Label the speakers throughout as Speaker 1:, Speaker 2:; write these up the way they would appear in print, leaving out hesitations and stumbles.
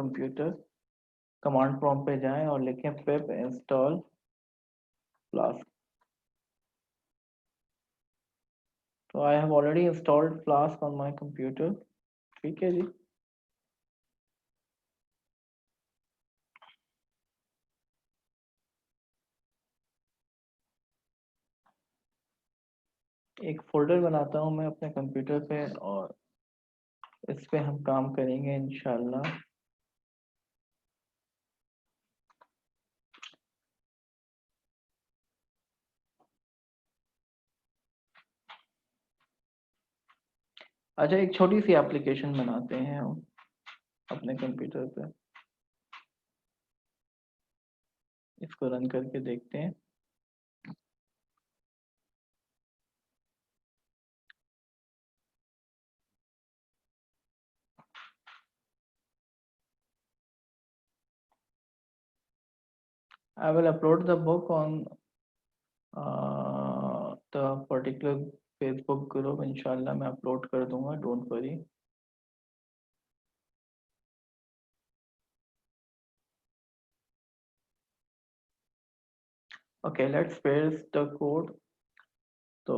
Speaker 1: Computer, command prompt पे जाएं और लिखें pip install Flask। तो I have already installed Flask on my computer. ठीक है जी। एक फोल्डर बनाता हूँ मैं अपने कंप्यूटर पे और इस पे हम काम करेंगे इंशाल्लाह। अच्छा, एक छोटी सी एप्लीकेशन बनाते हैं हम अपने कंप्यूटर पे, इसको रन करके देखते हैं। I will upload the book on the particular Facebook group। इंशाल्लाह मैं अपलोड कर दूंगा, don't worry. Okay, let's paste the code. तो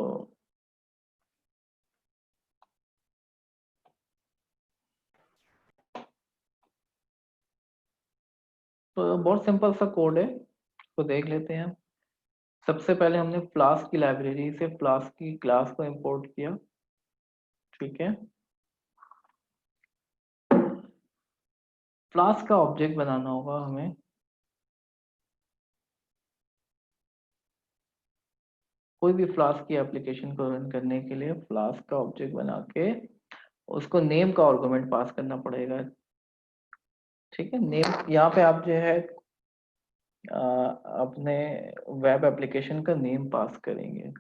Speaker 1: बहुत सिंपल सा कोड है, तो देख लेते हैं। सबसे पहले हमने फ्लास्क की लाइब्रेरी से फ्लास्क की क्लास को इंपोर्ट किया। ठीक है, फ्लास्क का ऑब्जेक्ट बनाना होगा हमें। कोई भी फ्लास्क की एप्लीकेशन को रन करने के लिए फ्लास्क का ऑब्जेक्ट बना के उसको नेम का आर्गुमेंट पास करना पड़ेगा। ठीक है, नेम यहाँ पे आप जो है अपने वेब एप्लीकेशन का नेम पास करेंगे।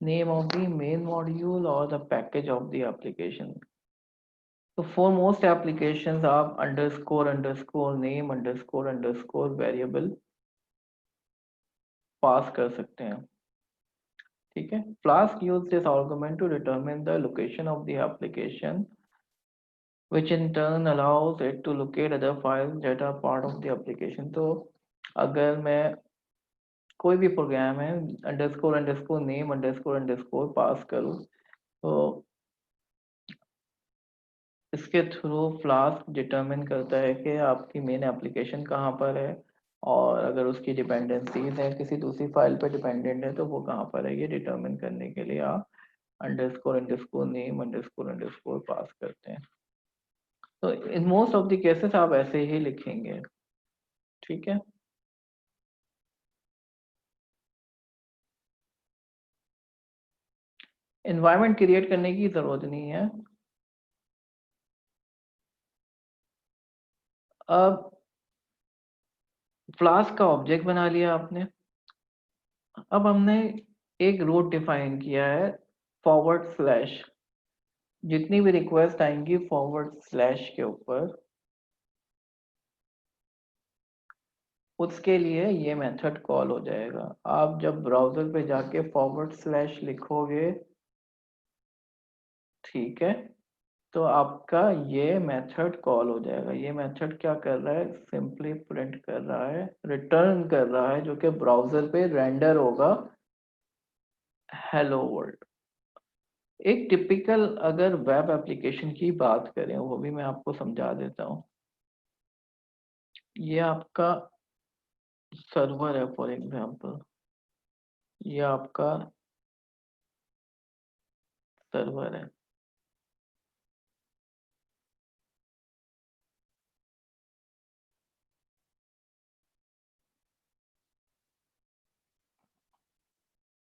Speaker 1: Name of the main module और the package of the application. तो फॉर मोस्ट एप्लीकेशंस आप underscore underscore name underscore underscore variable pass कर सकते हैं। ठीक है, Flask use this argument to determine the location of the application, which in turn allows it to locate other files that are part of the application। तो अगर मैं कोई भी प्रोग्राम है underscore underscore name underscore underscore pass करूँ, तो इसके through flask determine करता है कि आपकी मेन एप्लीकेशन कहाँ पर है, और अगर उसकी डिपेंडेंसीज है किसी दूसरी फाइल पर डिपेंडेंट है तो वो कहाँ पर है। ये डिटरमिन करने के लिए आप underscore underscore name underscore underscore pass करते हैं। तो in most of the cases आप ऐसे ही लिखेंगे। ठीक है, एनवायरनमेंट क्रिएट करने की जरूरत नहीं है। अब फ्लास्क का ऑब्जेक्ट बना लिया आपने। अब हमने एक रूट डिफाइन किया है फॉरवर्ड स्लैश। जितनी भी रिक्वेस्ट आएंगी फॉरवर्ड स्लैश के ऊपर, उसके लिए ये मेथड कॉल हो जाएगा। आप जब ब्राउजर पे जाके फॉरवर्ड स्लैश लिखोगे, ठीक है, तो आपका ये मेथड कॉल हो जाएगा। ये मेथड क्या कर रहा है, सिंपली प्रिंट कर रहा है, रिटर्न कर रहा है, जो कि ब्राउजर पे रेंडर होगा हेलो वर्ल्ड। एक टिपिकल अगर वेब एप्लीकेशन की बात करें, वो भी मैं आपको समझा देता हूँ। ये आपका सर्वर है फॉर एग्जांपल, ये आपका सर्वर है।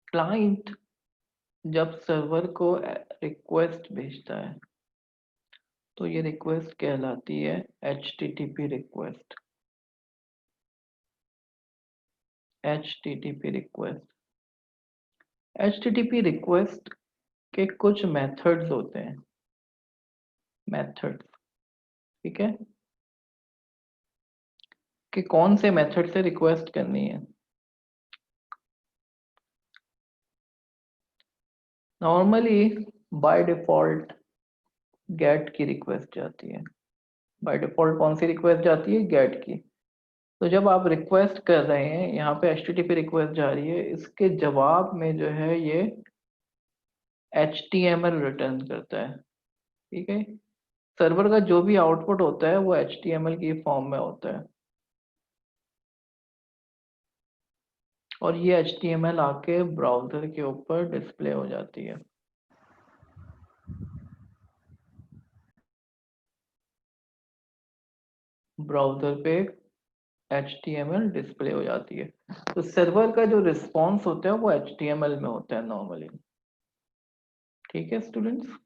Speaker 1: क्लाइंट जब सर्वर को रिक्वेस्ट भेजता है तो ये रिक्वेस्ट कहलाती है HTTP request. HTTP request, HTTP request के कुछ मेथड्स होते हैं। मेथड्स, ठीक है, कि कौन से मेथड से रिक्वेस्ट करनी है। नॉर्मली बाय डिफॉल्ट गेट की रिक्वेस्ट जाती है। बाय डिफॉल्ट कौन सी रिक्वेस्ट जाती है? गेट की। तो जब आप रिक्वेस्ट कर रहे हैं, यहाँ पे HTTP रिक्वेस्ट जा रही है, इसके जवाब में जो है ये HTML रिटर्न करता है। ठीक है, सर्वर का जो भी आउटपुट होता है वो HTML की फॉर्म में होता है, और ये HTML आके ब्राउजर के ऊपर डिस्प्ले हो जाती है। ब्राउजर पे HTML डिस्प्ले हो जाती है। तो सर्वर का जो रिस्पॉन्स होता है वो HTML में होता है नॉर्मली। ठीक है स्टूडेंट्स।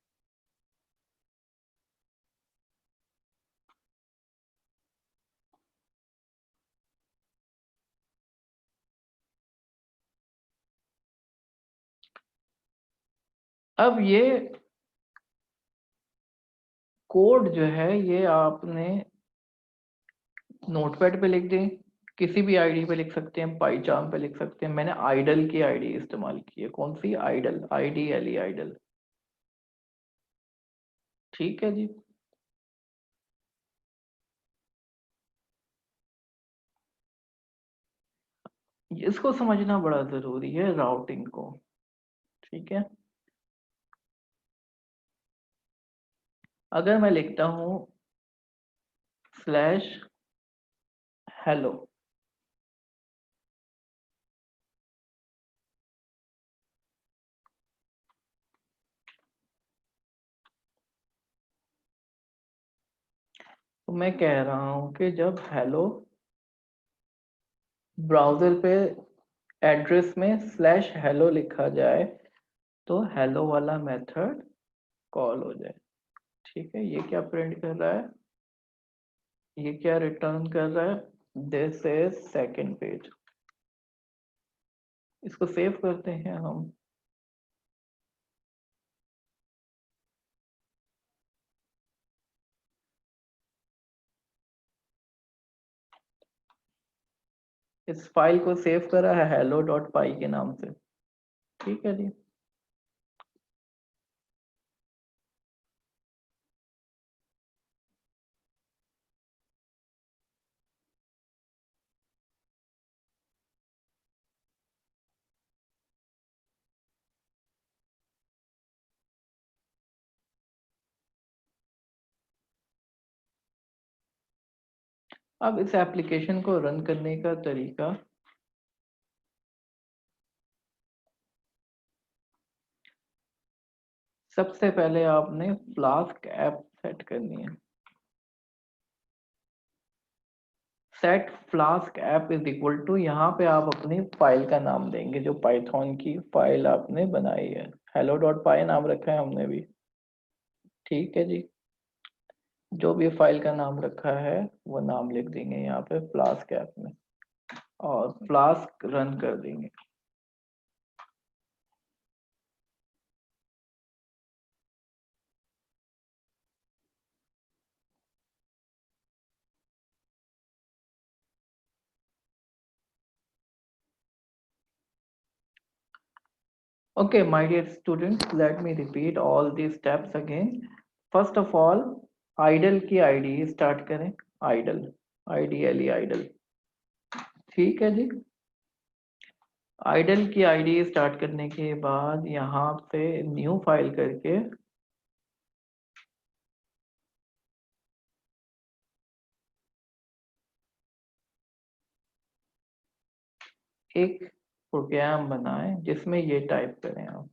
Speaker 1: अब ये कोड जो है ये आपने नोटपैड पे लिख दें, किसी भी आईडी पे लिख सकते हैं, पाईचार्म पे लिख सकते हैं। मैंने आइडल की आईडी इस्तेमाल की है। कौन सी? Idol, IDLE, idol. ठीक है जी। इसको समझना बड़ा जरूरी है, राउटिंग को। ठीक है, अगर मैं लिखता हूँ स्लैश हेलो, तो मैं कह रहा हूँ कि जब हेलो ब्राउजर पे एड्रेस में स्लैश हेलो लिखा जाए तो हेलो वाला मेथड कॉल हो जाए। ठीक है, ये क्या प्रिंट कर रहा है? ये क्या रिटर्न कर रहा है? This is second page. इसको सेव करते हैं हम। इस फाइल को सेव करा है hello.py के नाम से। ठीक है जी। अब इस एप्लीकेशन को रन करने का तरीका, सबसे पहले आपने फ्लास्क ऐप सेट करनी है। Set flask app is equal to, यहाँ पे आप अपनी फाइल का नाम देंगे जो पाइथन की फाइल आपने बनाई है। hello.py नाम रखा है हमने भी। ठीक है जी, जो भी फाइल का नाम रखा है वो नाम लिख देंगे यहाँ पे फ्लास्क ऐप में, और फ्लास्क रन कर देंगे। Okay, my dear students, let me repeat all these steps again. First of all, idle की ID स्टार्ट करें। idle, IDLE, idle। ठीक है जी। idle की ID स्टार्ट करने के बाद यहाँ पे न्यू फाइल करके एक प्रोग्राम बनाएं जिसमें ये टाइप करें आप।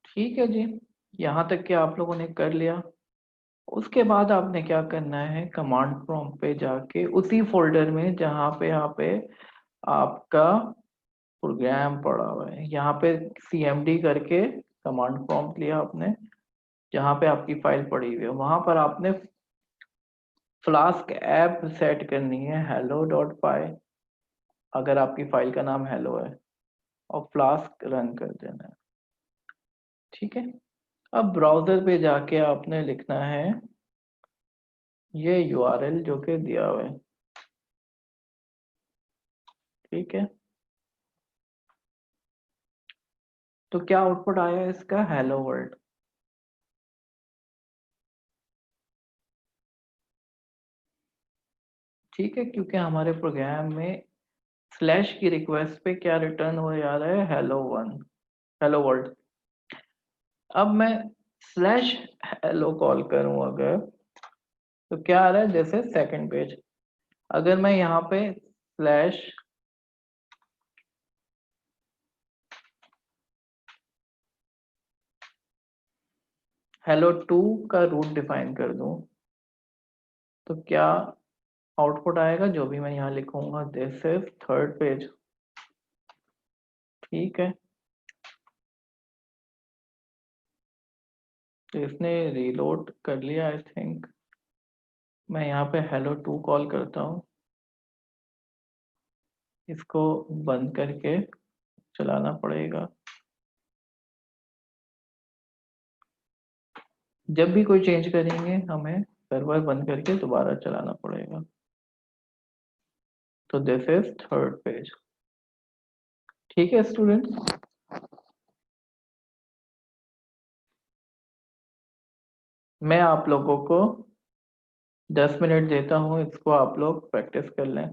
Speaker 1: ठीक है जी, यहाँ तक कि आप लोगों ने कर लिया। उसके बाद आपने क्या करना है, कमांड प्रॉम्प्ट पे जाके उसी फोल्डर में जहाँ पे यहाँ पे आपका प्रोग्राम पड़ा हुआ है, यहाँ पे CMD करके कमांड प्रॉम्प्ट लिया आपने, जहाँ पे आपकी फाइल पड़ी हुई है वहां पर आपने फ्लास्क ऐप सेट करनी है hello.py, अगर आपकी फाइल का नाम हेलो है, और फ्लास्क रन कर देना है। ठीक है, अब ब्राउजर पे जाके आपने लिखना है ये यूआरएल जो कि दिया हुआ है, ठीक है। तो क्या आउटपुट आया इसका, हेलो वर्ल्ड। ठीक है, क्योंकि हमारे प्रोग्राम में स्लैश की रिक्वेस्ट पे क्या रिटर्न हो जा रहा है, हेलो वन, हेलो वर्ल्ड। अब मैं स्लैश हेलो कॉल करूं अगर, तो क्या आ रहा है, जैसे सेकंड पेज। अगर मैं यहाँ पे स्लैश हेलो टू का रूट डिफाइन कर दूं, तो क्या आउटपुट आएगा, जो भी मैं यहाँ लिखूंगा, दिस इज थर्ड पेज, ठीक है। तो इसने रीलोड कर लिया आई थिंक। मैं यहाँ पे हेलो टू कॉल करता हूँ, इसको बंद करके चलाना पड़ेगा। जब भी कोई चेंज करेंगे हमें सर्वर बंद करके दोबारा चलाना पड़ेगा। तो दिस इज थर्ड पेज, ठीक है स्टूडेंट। मैं आप लोगों को 10 मिनट देता हूँ, इसको आप लोग प्रैक्टिस कर लें।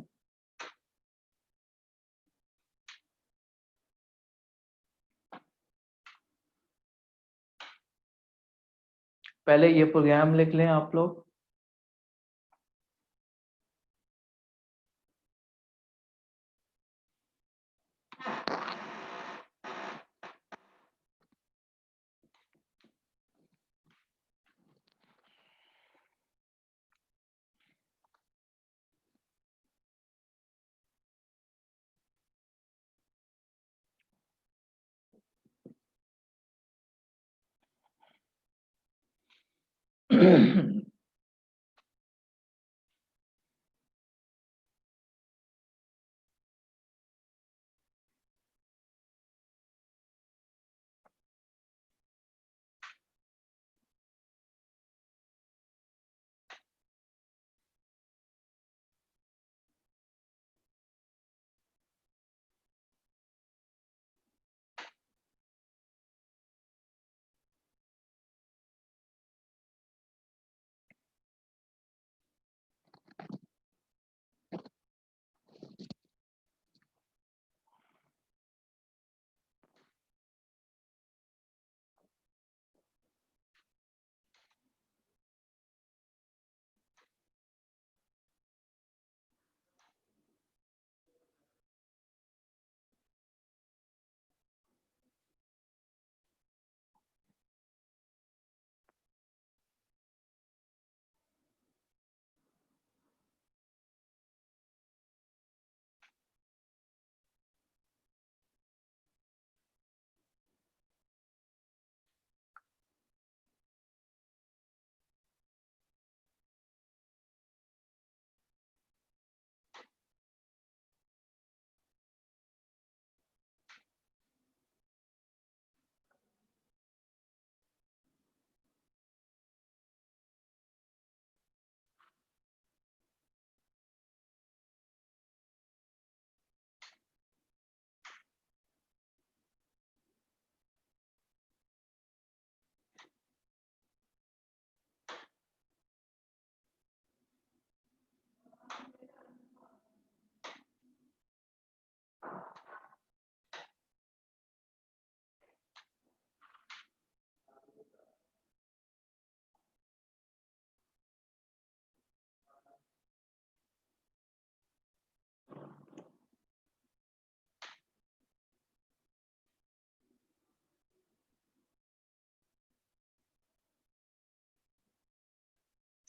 Speaker 1: पहले ये प्रोग्राम लिख लें आप लोग।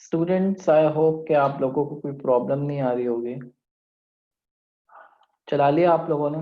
Speaker 1: स्टूडेंट्स, आई होप कि आप लोगों को कोई प्रॉब्लम नहीं आ रही होगी। चला लिया आप लोगों ने?